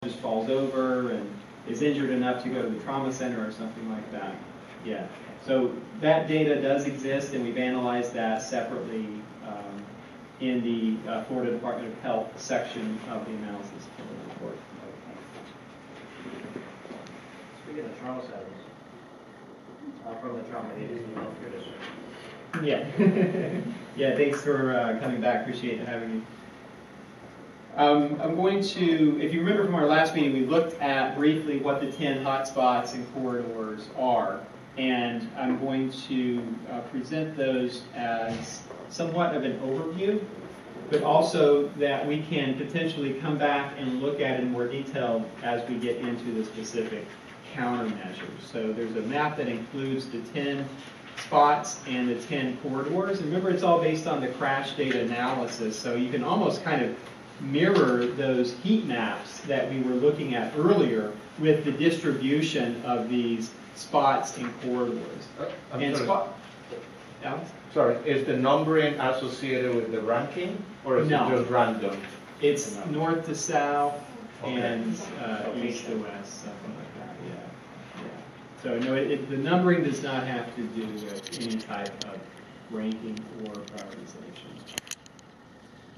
just falls over and is injured enough to go to the trauma center or something like that. Yeah. So that data does exist, and we've analyzed that separately in the Florida Department of Health section of the analysis for the report. Speaking of trauma centers, from the trauma agency healthcare district. Yeah. Yeah, thanks for coming back. Appreciate having me. I'm going to, if you remember from our last meeting, we looked at briefly what the 10 hotspots and corridors are. And I'm going to present those as somewhat of an overview, but also that we can potentially come back and look at it in more detail as we get into the specific countermeasures. So there's a map that includes the 10 spots and the 10 corridors. And remember, it's all based on the crash data analysis, so you can almost kind of mirror those heat maps that we were looking at earlier with the distribution of these spots and corridors. Alex? Sorry, is the numbering associated with the ranking, or is it just random? It's north to south Okay. and east to west, something like that. Yeah. So no, the numbering does not have to do with any type of ranking or prioritization.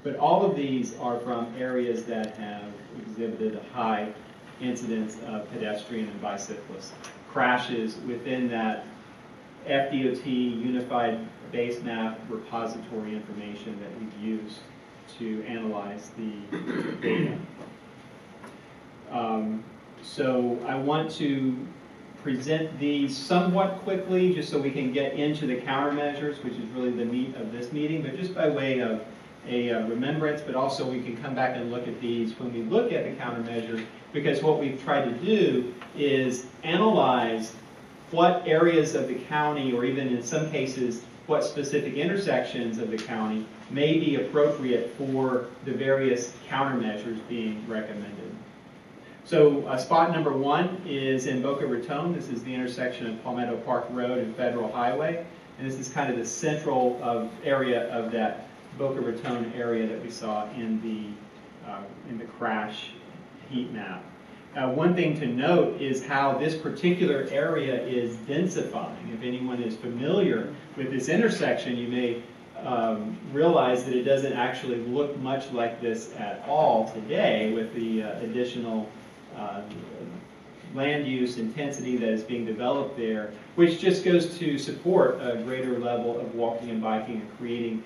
But all of these are from areas that have exhibited a high incidence of pedestrian and bicyclist crashes within that FDOT Unified Base Map repository information that we've used to analyze the data. So I want to present these somewhat quickly just so we can get into the countermeasures, which is really the meat of this meeting, but just by way of a remembrance, but also we can come back and look at these when we look at the countermeasures, because what we've tried to do is analyze what areas of the county, or even in some cases, what specific intersections of the county may be appropriate for the various countermeasures being recommended. So spot number 1 is in Boca Raton. This is the intersection of Palmetto Park Road and Federal Highway, and this is kind of the central area of that Boca Raton area that we saw in the crash heat map. One thing to note is how this particular area is densifying. If anyone is familiar with this intersection, you may realize that it doesn't actually look much like this at all today with the additional land use intensity that is being developed there, which just goes to support a greater level of walking and biking and creating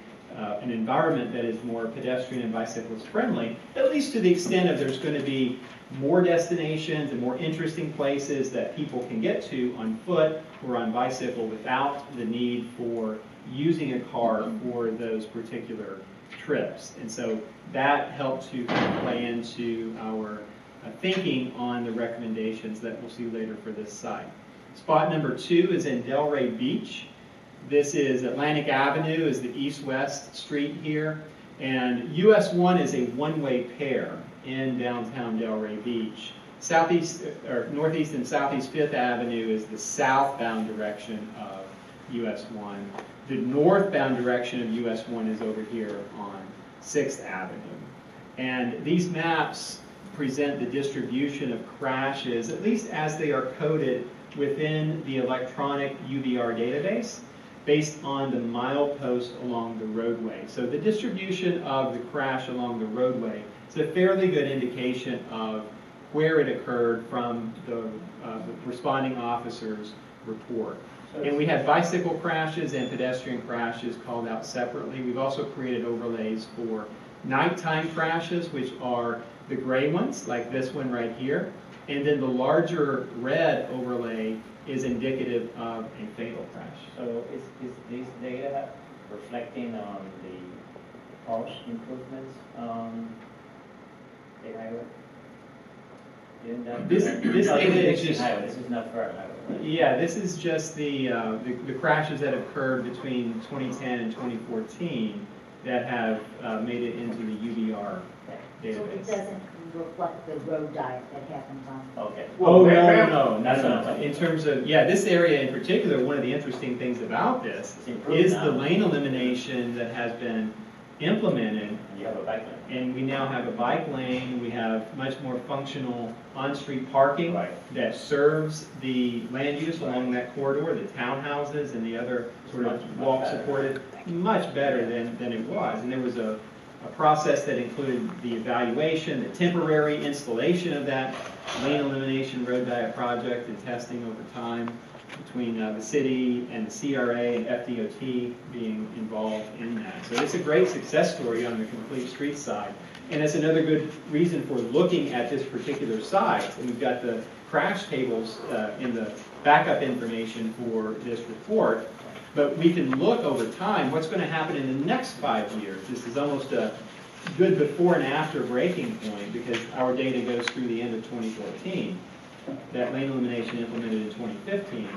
an environment that is more pedestrian and bicyclist friendly, at least to the extent of there's going to be more destinations and more interesting places that people can get to on foot or on bicycle without the need for using a car for those particular trips. And so that helped to kind of play into our thinking on the recommendations that we'll see later for this site. Spot number 2 is in Delray Beach. This is Atlantic Avenue, is the east-west street here, and US 1 is a one-way pair in downtown Delray Beach. Southeast, or northeast and southeast 5th Avenue is the southbound direction of US 1. The northbound direction of US 1 is over here on 6th Avenue. And these maps present the distribution of crashes, at least as they are coded within the electronic UVR database, based on the milepost along the roadway. So the distribution of the crash along the roadway is a fairly good indication of where it occurred from the responding officer's report. And we had bicycle crashes and pedestrian crashes called out separately. We've also created overlays for nighttime crashes, which are the gray ones, like this one right here. And then the larger red overlay is indicative of a fatal crash. So is this data reflecting on the cost improvements on the highway? This data is just highway. This is not for our highway, right? Yeah, this is just the crashes that occurred between 2010 and 2014 that have made it into the UVR database. So it doesn't reflect the road diet that happens on. Okay. Oh, no. That's what I'm talking In terms of, this area in particular, one of the interesting things about this is the lane elimination that has been implemented You have a bike lane. And we now have a bike lane, we have much more functional on-street parking Right. that serves the land use along that corridor, the townhouses and the other sort of Much walk-supported, much better than it was. And there was a process that included the evaluation, the temporary installation of that lane elimination road diet project and testing over time between the city and the CRA and FDOT being involved in that. So it's a great success story on the complete street side. And that's another good reason for looking at this particular site. And we've got the crash tables in the backup information for this report. But we can look over time what's going to happen in the next 5 years. This is almost a good before and after breaking point because our data goes through the end of 2014. That lane elimination implemented in 2015.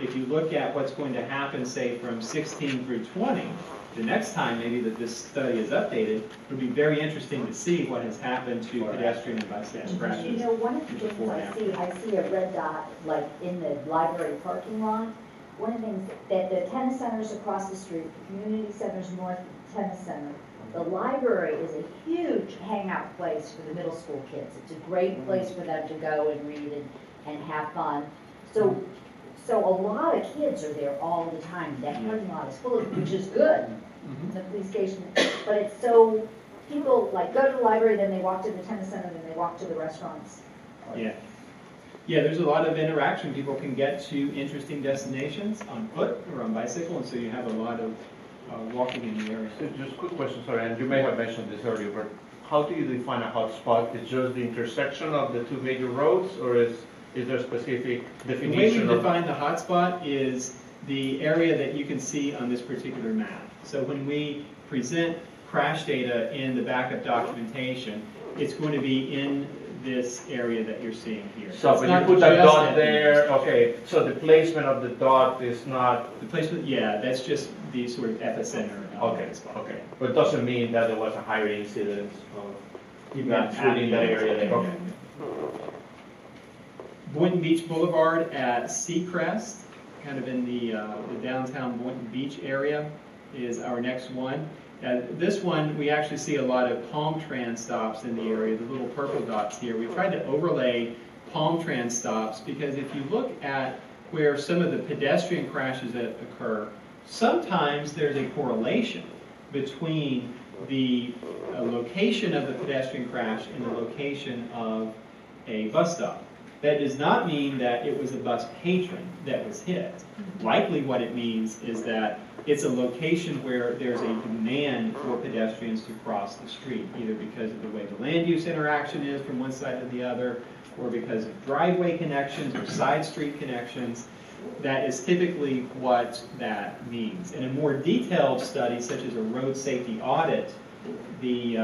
If you look at what's going to happen, say, from 16 through 20, the next time maybe that this study is updated, it would be very interesting to see what has happened to pedestrian and bicycle crashes. You know, one of the things I see a red dot, like in the library parking lot. One of the things that the tennis centers across the street, the community centers north tennis center, the library is a huge hangout place for the middle school kids. It's a great place for them to go and read and have fun. So a lot of kids are there all the time. That parking lot is full of, which is good, the police station. But it's so, people like go to the library, then they walk to the tennis center, then they walk to the restaurants. Yeah. Yeah, there's a lot of interaction. People can get to interesting destinations on foot or on bicycle, and so you have a lot of walking in the area. So just a quick question, sorry, and you may have mentioned this earlier, but how do you define a hotspot? Is just the intersection of the two major roads, or is there a specific definition? The way we define the hotspot is the area that you can see on this particular map. So when we present crash data in the backup documentation, it's going to be in this area that you're seeing here. So when you put that dot there, okay, so the placement of the dot is not... The placement, yeah, that's just the sort of epicenter. Okay, okay. But it doesn't mean that there was a higher incidence of not shooting that area there. Okay. Boynton Beach Boulevard at Seacrest, kind of in the downtown Boynton Beach area, is our next one. This one, we actually see a lot of Palm Tran stops in the area, the little purple dots here. We tried to overlay Palm Tran stops because if you look at where some of the pedestrian crashes that occur, sometimes there's a correlation between the location of the pedestrian crash and the location of a bus stop. That does not mean that it was a bus patron that was hit. Likely what it means is that it's a location where there's a demand for pedestrians to cross the street, either because of the way the land use interaction is from one side to the other, or because of driveway connections or side street connections. That is typically what that means. In a more detailed study, such as a road safety audit, the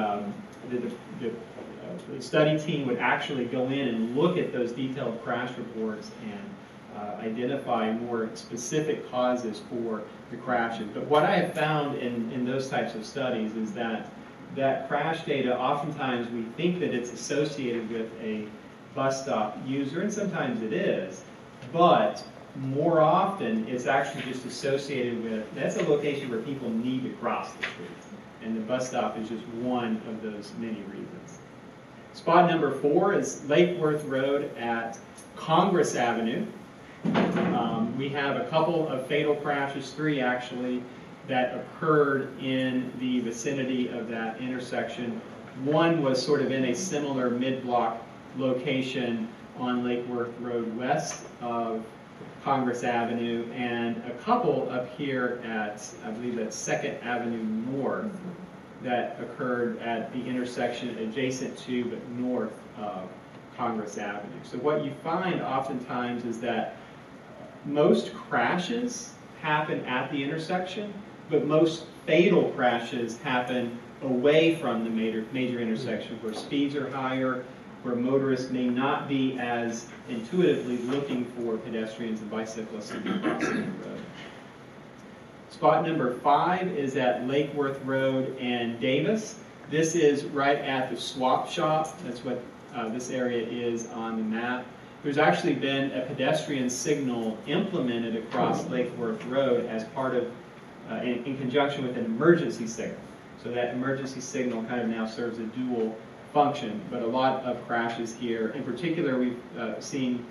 study team would actually go in and look at those detailed crash reports and identify more specific causes for the crashes. But what I have found in those types of studies is that crash data, oftentimes we think that it's associated with a bus stop user, and sometimes it is, but more often it's actually just associated with, that's a location where people need to cross the street. And the bus stop is just one of those many reasons. Spot number 4 is Lake Worth Road at Congress Avenue. We have a couple of fatal crashes, 3 actually, that occurred in the vicinity of that intersection. One was sort of in a similar mid-block location on Lake Worth Road west of Congress Avenue, and a couple up here at, I believe that's 2nd Avenue North, that occurred at the intersection adjacent to but north of Congress Avenue. So what you find oftentimes is that most crashes happen at the intersection, but most fatal crashes happen away from the major intersection where speeds are higher, where motorists may not be as intuitively looking for pedestrians and bicyclists to be crossing the road. Spot number 5 is at Lake Worth Road and Davis. This is right at the swap shop. That's what this area is on the map. There's actually been a pedestrian signal implemented across Lake Worth Road as part of, in conjunction with an emergency signal. So that emergency signal kind of now serves a dual function, but a lot of crashes here. In particular, we've seen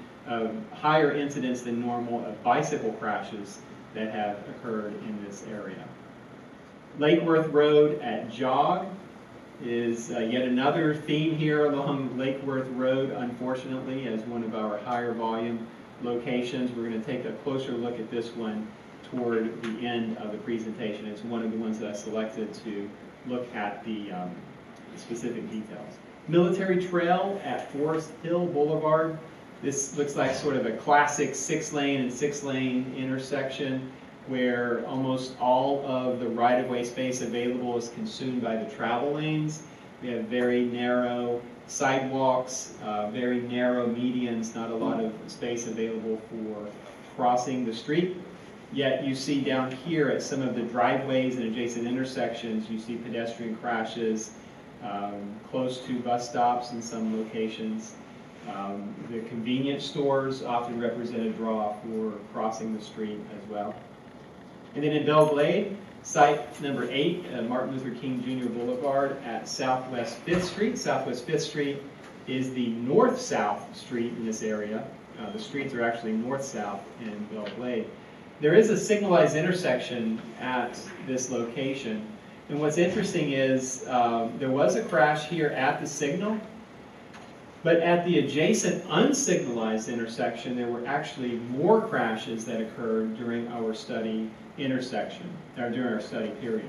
higher incidence than normal of bicycle crashes that have occurred in this area. Lake Worth Road at Jog is yet another theme here along Lake Worth Road, unfortunately, as one of our higher volume locations. We're going to take a closer look at this one toward the end of the presentation. It's one of the ones that I selected to look at the specific details. Military Trail at Forest Hill Boulevard. This looks like sort of a classic 6-lane and 6-lane intersection where almost all of the right-of-way space available is consumed by the travel lanes. We have very narrow sidewalks, very narrow medians, not a lot of space available for crossing the street. Yet you see down here at some of the driveways and adjacent intersections, you see pedestrian crashes close to bus stops in some locations. The convenience stores often represent a draw for crossing the street as well. And then in Belle Glade, site number 8, Martin Luther King Jr. Boulevard at Southwest 5th Street. Southwest 5th Street is the north-south street in this area. The streets are actually north-south in Belle Glade. There is a signalized intersection at this location. And what's interesting is there was a crash here at the signal, but at the adjacent unsignalized intersection, there were actually more crashes that occurred during our study intersection, or during our study period.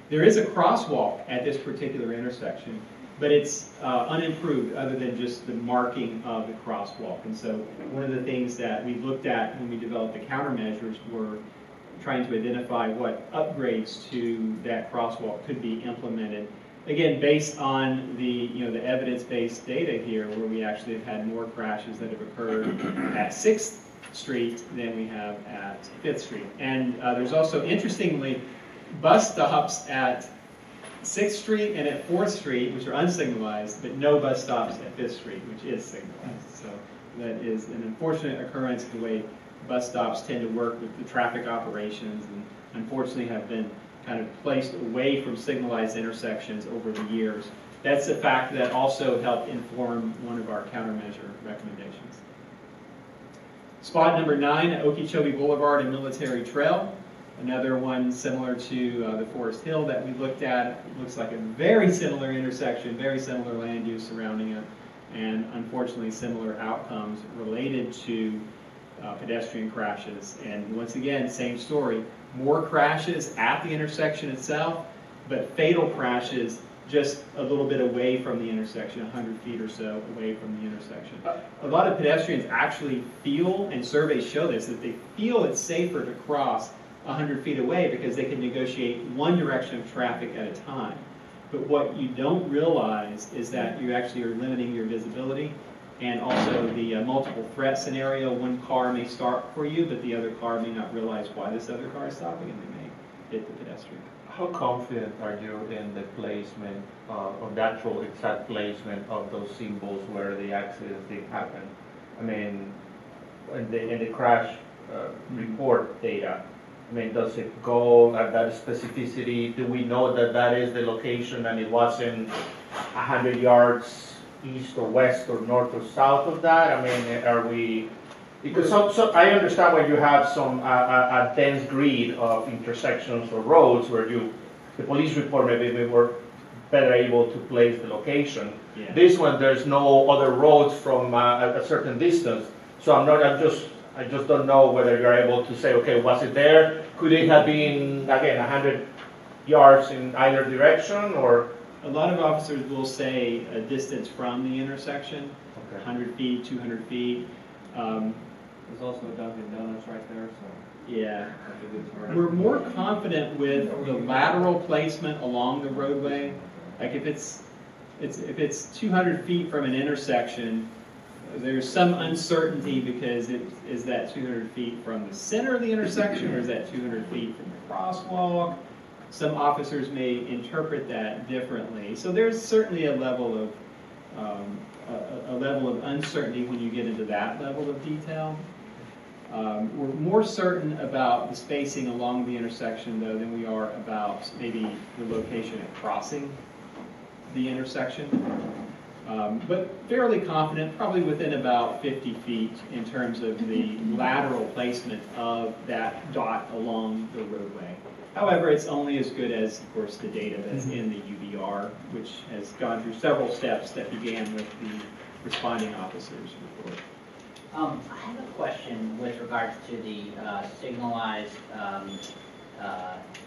There is a crosswalk at this particular intersection, but it's unimproved other than just the marking of the crosswalk. And so one of the things that we looked at when we developed the countermeasures were trying to identify what upgrades to that crosswalk could be implemented. Again, based on the the evidence-based data here, where we actually have had more crashes that have occurred at 6th Street than we have at 5th Street. And there's also, interestingly, bus stops at 6th Street and at 4th Street, which are unsignalized, but no bus stops at 5th Street, which is signalized. So that is an unfortunate occurrence, the way bus stops tend to work with the traffic operations, and unfortunately have been kind of placed away from signalized intersections over the years. That's a fact that also helped inform one of our countermeasure recommendations. Spot number 9 at Okeechobee Boulevard and Military Trail. Another one similar to the Forest Hill that we looked at. It looks like a very similar intersection, very similar land use surrounding it, and unfortunately similar outcomes related to pedestrian crashes. And once again, same story. More crashes at the intersection itself, but fatal crashes just a little bit away from the intersection, 100 feet or so away from the intersection. A lot of pedestrians actually feel, and surveys show this, that they feel it's safer to cross 100 feet away because they can negotiate one direction of traffic at a time. But what you don't realize is that you actually are limiting your visibility, and also the multiple threat scenario. One car may start for you, but the other car may not realize why this other car is stopping, and they may hit the pedestrian. How confident are you in the placement, or the actual exact placement of those symbols where the accident did happen? I mean, in the crash report data, I mean, does it go at that specificity? Do we know that that is the location and it wasn't 100 yards east or west or north or south of that? I mean, are we... Because I understand when you have some a dense grid of intersections or roads where the police report maybe we were better able to place the location. Yeah. This one, there's no other roads from a certain distance, so I just don't know whether you're able to say, okay, was it there? Could it have been again 100 yards in either direction, or? A lot of officers will say a distance from the intersection, Okay. 100 feet, 200 feet. There's also a Dunkin' Donuts right there, so Yeah. that's a good target. We're more confident with the lateral placement along the roadway. Like if it's 200 feet from an intersection, there's some uncertainty because is that 200 feet from the center of the intersection, or is that 200 feet from the crosswalk? Some officers may interpret that differently. So there's certainly a level of uncertainty when you get into that level of detail. We're more certain about the spacing along the intersection, though, than we are about maybe the location at crossing the intersection. But fairly confident, probably within about 50 feet in terms of the lateral placement of that dot along the roadway. However, it's only as good as, of course, the data that's in the UBR, which has gone through several steps that began with the responding officer's report. I have a question with regards to the signalized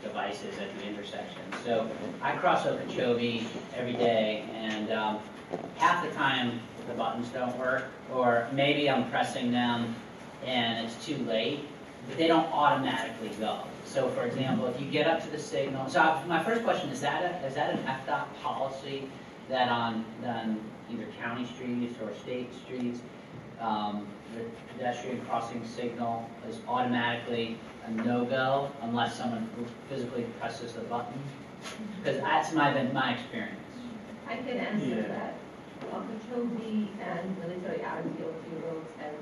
devices at the intersection. So I cross Okeechobee every day, and half the time the buttons don't work, or maybe I'm pressing them and it's too late, but they don't automatically go. So for example, if you get up to the signal, so my first question is that an FDOT policy that on either county streets or state streets, the pedestrian crossing signal is automatically a no-go unless someone physically presses the button? Because that's my experience. I can answer that. Okeechobee and Military Avenue roads, and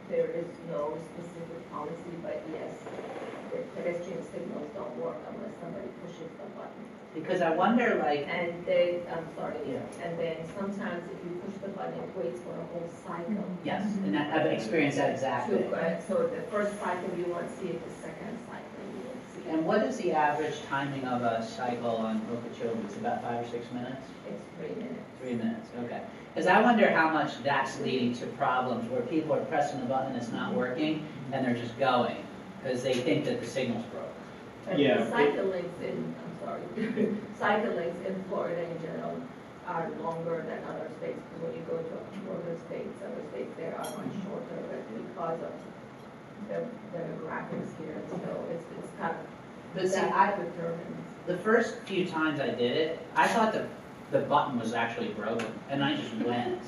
there is no specific policy, but yes, the pedestrian signals don't work unless somebody pushes the button. Because I wonder, like, And then, I'm sorry, and then sometimes if you push the button, it waits for a whole cycle. yes, and I've experienced that exactly. So the first cycle you won't see it, the second cycle you won't see it. And what is the average timing of a cycle on Okeechobee? It's about 5 or 6 minutes? It's 3 minutes. 3 minutes, okay. Because I wonder how much that's leading to problems where people are pressing the button, it's not working, and they're just going because they think that the signal's broke. And Yeah. the cycle links in, I'm sorry, cycle links in Florida in general are longer than other states. Because when you go to other states there are much shorter, but because of the demographics here, so it's kind of, But see, that determines. the first few times I did it, I thought the button was actually broken, and I just went.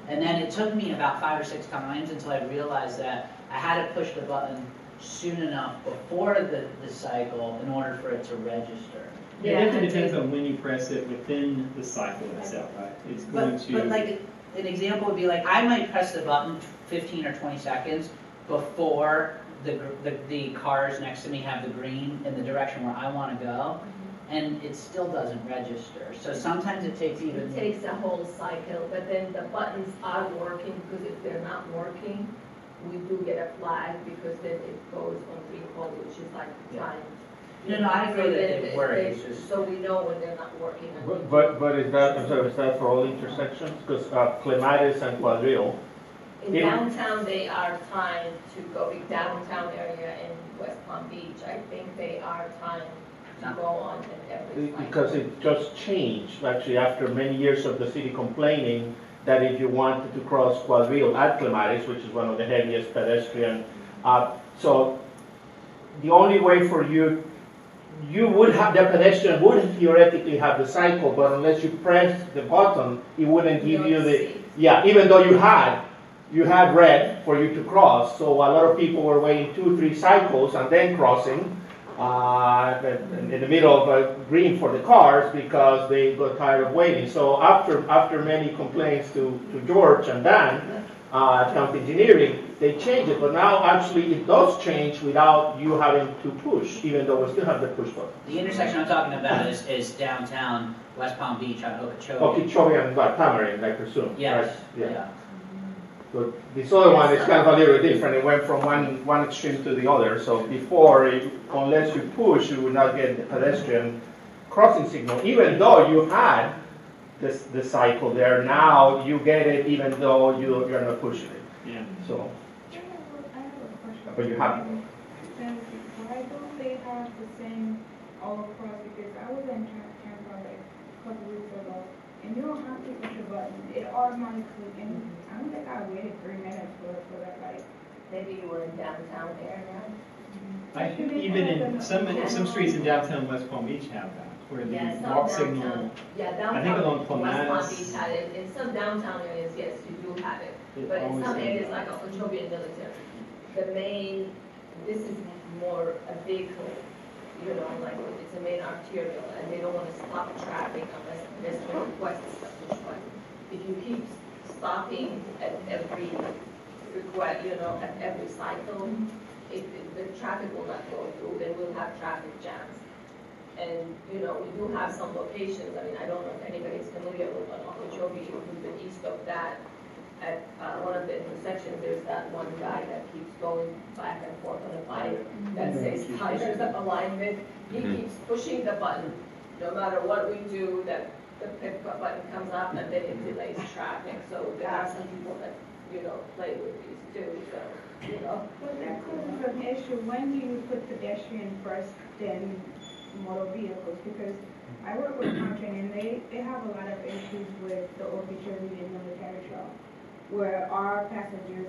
And then it took me about 5 or 6 times until I realized that I had to push the button soon enough before the cycle in order for it to register. It definitely depends on when you press it within the cycle itself, right? It's going to... But like, an example would be like, I might press the button 15 or 20 seconds before the cars next to me have the green in the direction where I want to go, and it still doesn't register. So sometimes it takes even... It takes a whole cycle, but then the buttons are working, because if they're not working, we do get a flag, because then it goes on recall, which is like time. No, I agree that they work, it's just... So we know when they're not working. But is that, I'm sorry, is that for all intersections? Because Clematis and Quadrille. In downtown, they are timed to go, in downtown area in West Palm Beach, I think they are timed to go on in every cycle. Because it just changed, actually, after many years of the city complaining that if you wanted to cross Quadrille at Clematis, which is one of the heaviest pedestrian, so the only way for you would have, the pedestrian would theoretically have the cycle, but unless you press the button, it wouldn't give you the, even though you had red for you to cross, so a lot of people were waiting 2-3 cycles and then crossing in the middle of green for the cars because they got tired of waiting. So after many complaints to George and Dan at County Engineering, they changed it, but now actually it does change without you having to push, even though we still have the push button. The intersection I'm talking about is downtown West Palm Beach on Okeechobee. Okeechobee and Tamarind, I presume. Yes, Right? yeah. So this other one is kind of a little different. It went from one extreme to the other. So before, unless you push, you would not get the pedestrian crossing signal, even though you had the cycle there. Now you get it, even though you're not pushing it. Yeah. So, I have a question. but you have. Why don't they have the same all across? Because I was in Tampa like a couple weeks ago, and you don't have to push a button. It automatically, and I don't think I waited 3 minutes for that light. Maybe you were in downtown area. I think even in some streets in downtown West Palm Beach have that, where the some walk downtown. signal. Yeah, downtown. I think along West Palm Clematis. Beach had it. In some downtown areas, yes, you do have it. It But in always some has areas that. like Okeechobee and Military, this is more a vehicle, like it's a main arterial, and they don't want to stop traffic unless pedestrian requests a push button. If you keep stopping at every request, at every cycle, the traffic will not go through, and we'll have traffic jams. And, we do have some locations, I mean, I don't know if anybody's familiar with Okeechobee, to the east of that. At one of the intersections, there's that one guy that keeps going back and forth on the bike that says tires of alignment. He keeps pushing the button, no matter what we do, that the pit button comes up and then it delays traffic. So there are some people that, play with these too, so, But that causes an issue. When do you put pedestrian first, then motor vehicles? Because I work with Contran, and they have a lot of issues with the Okeechobee and military trail, where our passengers,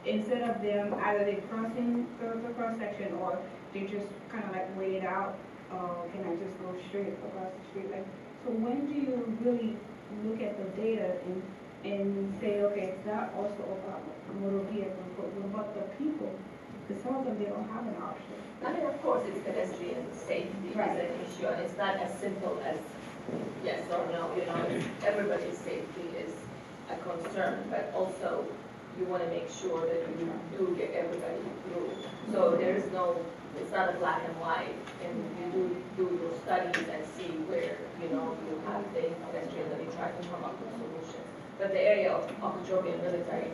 instead of them, either they crossing the cross section, or they just kind of like wait it out, can I just go straight across the street? Like, so when do you really look at the data and say, okay, it's not also about motor vehicles, but what about the people? Because some of them, they don't have an option. I mean, of course, it's pedestrian safety is an issue, and it's not as simple as yes or no, everybody's safety is a concern, but also you want to make sure that you do get everybody through. So it's not a black and white, and you do your studies and see where, you have the pedestrians and you try to come up with solutions. But the area of Okeechobee and military,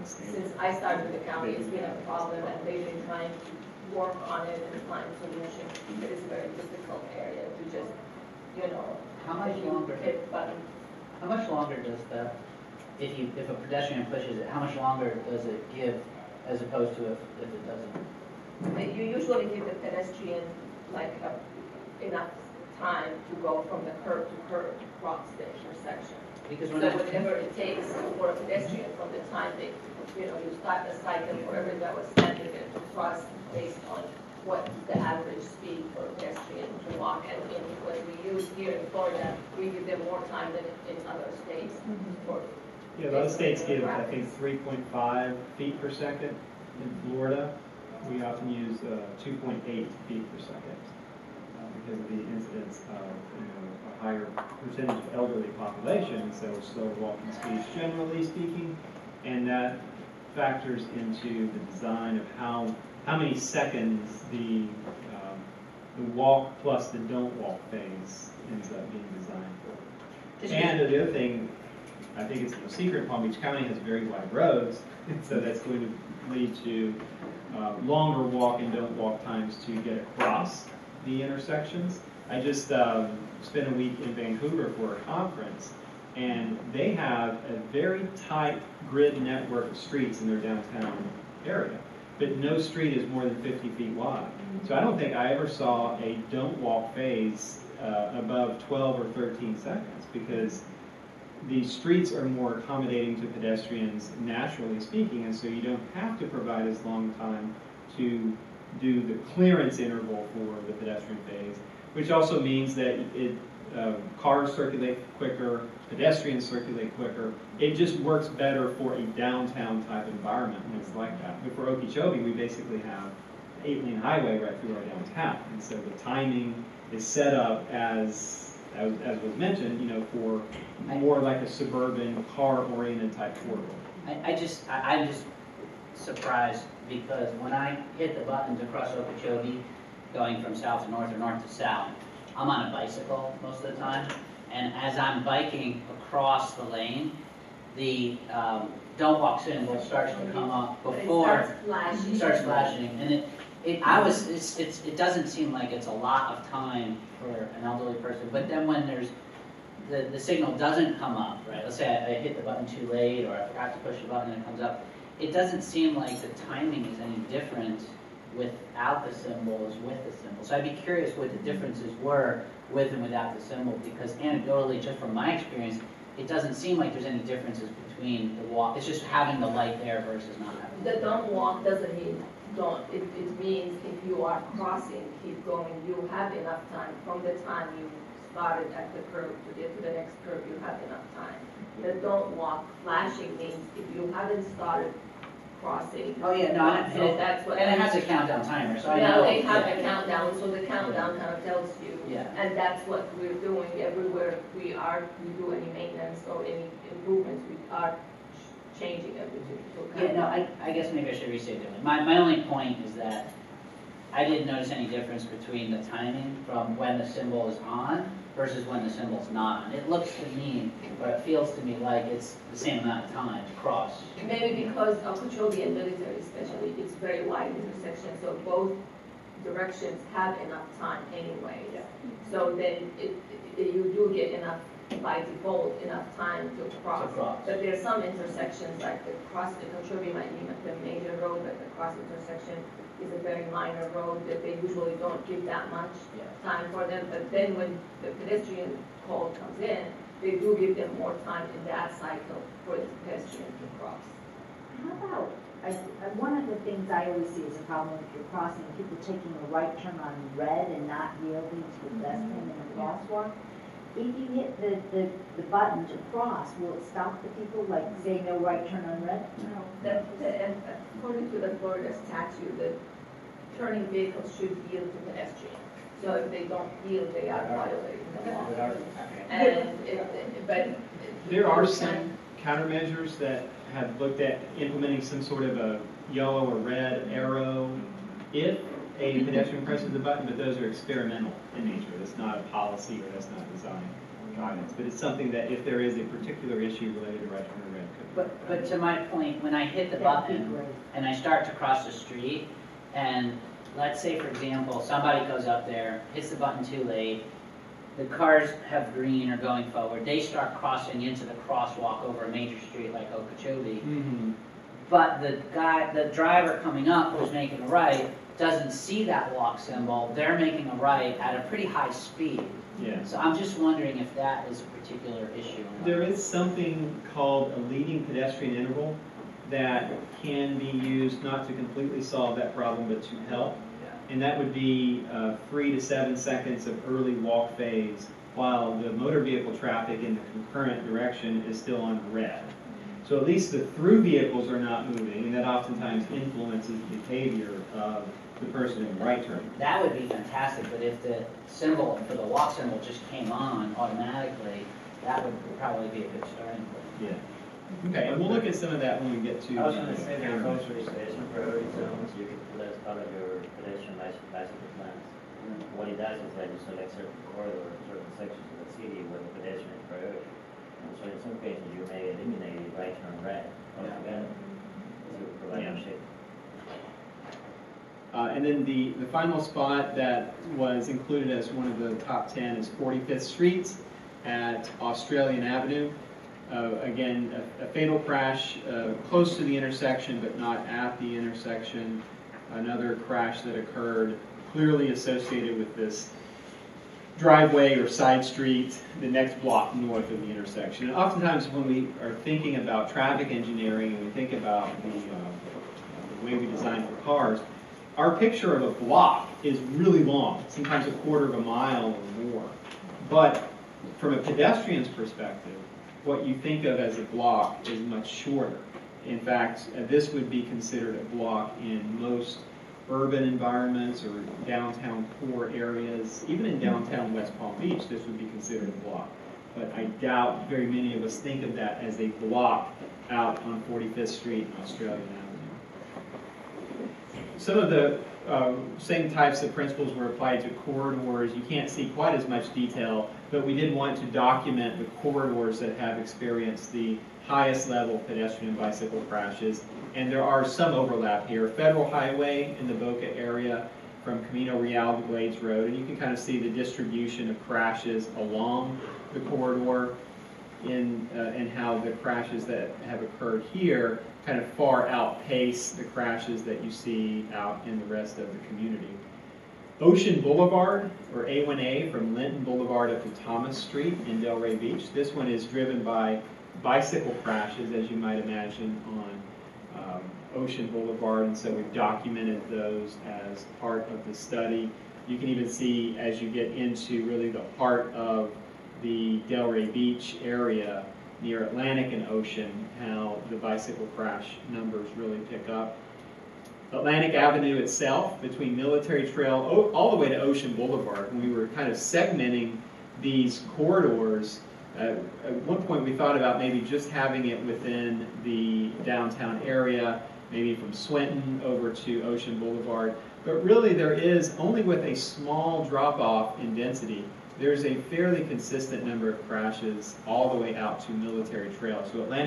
since I started with the county, it's been a problem, and they've been trying to work on it and find solutions. It is a very difficult area to just, How much longer? hit button. How much longer does if a pedestrian pushes it, how much longer does it give as opposed to if it doesn't? You usually give the pedestrian enough time to go from the curb to curb to cross the intersection. Because So whatever it takes for a pedestrian from the time they, you start the cycle, wherever that was standing there to cross based on what the average speed for a pedestrian to walk. And when we use here in Florida, we give them more time than in other states. Yeah, those states give, I think, 3.5 feet per second. In Florida, we often use 2.8 feet per second because of the incidence of a higher percentage of elderly population, so slower walking speeds generally speaking, and that factors into the design of how many seconds the walk plus the don't walk phase ends up being designed for. And the other thing, I think it's no secret, Palm Beach County has very wide roads, so that's going to lead to longer walk and don't walk times to get across the intersections. I just spent a week in Vancouver for a conference, and they have a very tight grid network of streets in their downtown area, but no street is more than 50 feet wide. So I don't think I ever saw a don't walk phase above 12 or 13 seconds, because the streets are more accommodating to pedestrians naturally speaking, and so you don't have to provide as long time to do the clearance interval for the pedestrian phase, which also means that cars circulate quicker, pedestrians circulate quicker. It just works better for a downtown type environment when it's like that. But for Okeechobee, we basically have an 8-lane highway right through our downtown, and so the timing is set up as was mentioned, for more like a suburban, car-oriented type corridor. I'm just surprised because when I hit the buttons across Okeechobee, going from south to north or north to south, I'm on a bicycle most of the time, and as I'm biking across the lane, the don't walk symbol starts to come up before it starts flashing, and it doesn't seem like it's a lot of time for an elderly person. But then when there's the signal doesn't come up, right? Let's say I hit the button too late, or I forgot to push the button and it comes up. It doesn't seem like the timing is any different without the symbol as with the symbol. So I'd be curious what the differences were with and without the symbol, because anecdotally, just from my experience, it doesn't seem like there's any differences between the walk. It's just having the light there versus not having The don't walk doesn't mean don't. It means if you are crossing, keep going. You have enough time. From the time you started at the curb to get to the next curb, you have enough time. The don't walk flashing means if you haven't started crossing. Oh yeah, no, so that's what. And it has a countdown timer, so I yeah, know. They have a countdown, so the countdown kind of tells you. Yeah. And that's what we're doing everywhere we do any maintenance or any improvements. We are changing everything. Yeah, no, I guess maybe I should restate it. My only point is that I didn't notice any difference between the timing from when the symbol is on versus when the symbol's not on. It looks to me, or it feels to me like it's the same amount of time to cross. Maybe because Okeechobee and Military especially, it's very wide intersection, so both directions have enough time anyway. So then you do get enough, by default, enough time to cross. But there are some intersections, like the cross, Okeechobee might be the major road, but the cross intersection is a very minor road that they usually don't give that much time for them. But then when the pedestrian call comes in, they do give them more time in that cycle for the pedestrian to cross. How about, one of the things I always see as a problem if you're crossing, people taking a right turn on red and not yielding to the pedestrian in the crosswalk. If you hit the button to cross, will it stop the people, like say no right turn on red? No. And according to the Florida statute, the turning vehicles should yield to pedestrians. So if they don't yield, they are violating the law. But there are some countermeasures that have looked at implementing some sort of a yellow or red arrow if a pedestrian presses the button, but those are experimental in nature. That's not a policy or that's not design guidance. But it's something that if there is a particular issue related to right turn or red, But to my point, when I hit the button and I start to cross the street, and let's say, for example, somebody goes up there, hits the button too late, the cars have green or going forward, they start crossing into the crosswalk over a major street like Okeechobee, but the driver coming up who's making a right doesn't see that walk symbol, they're making a right at a pretty high speed. Yeah. So I'm just wondering if that is a particular issue. There is something called a leading pedestrian interval that can be used not to completely solve that problem, but to help. And that would be 3 to 7 seconds of early walk phase while the motor vehicle traffic in the concurrent direction is still on red. So at least the through vehicles are not moving, and that oftentimes influences the behavior of the person in the right turn. That would be fantastic, but if the symbol for the walk symbol just came on automatically, that would probably be a good starting point. Yeah. Okay, and we'll look at some of that when we get to. I was going to say there's also station priority zones. You can put that as part of your pedestrian bicycle plans. What it does is that you select certain corridors, certain sections of the city where the pedestrian is priority. And so in some cases you may eliminate the right turn red altogether to provide shape. And then the final spot that was included as one of the top 10 is 45th Street at Australian Avenue. Again, a fatal crash close to the intersection, but not at the intersection. Another crash that occurred clearly associated with this driveway or side street, the next block north of the intersection. And oftentimes when we are thinking about traffic engineering and we think about the way we design for cars, our picture of a block is really long, sometimes a quarter of a mile or more. But from a pedestrian's perspective, what you think of as a block is much shorter. In fact, this would be considered a block in most urban environments or downtown core areas. Even in downtown West Palm Beach, this would be considered a block. But I doubt very many of us think of that as a block out on 45th Street and Australian Avenue. Some of the same types of principles were applied to corridors. You can't see quite as much detail, but we did want to document the corridors that have experienced the highest level of pedestrian and bicycle crashes. And there are some overlap here. Federal Highway in the Boca area from Camino Real to Glades Road, and you can kind of see the distribution of crashes along the corridor and how the crashes that have occurred here kind of far outpace the crashes that you see out in the rest of the community. Ocean Boulevard, or A1A, from Linton Boulevard up to Thomas Street in Delray Beach. This one is driven by bicycle crashes, as you might imagine, on Ocean Boulevard, and so we've documented those as part of the study. You can even see, as you get into really the heart of the Delray Beach area near Atlantic and Ocean, how the bicycle crash numbers really pick up. Atlantic Avenue itself, between Military Trail all the way to Ocean Boulevard, when we were kind of segmenting these corridors, At one point, we thought about maybe just having it within the downtown area, maybe from Swinton over to Ocean Boulevard. But really, there is, only with a small drop-off in density, there's a fairly consistent number of crashes all the way out to Military Trail. So Atlanta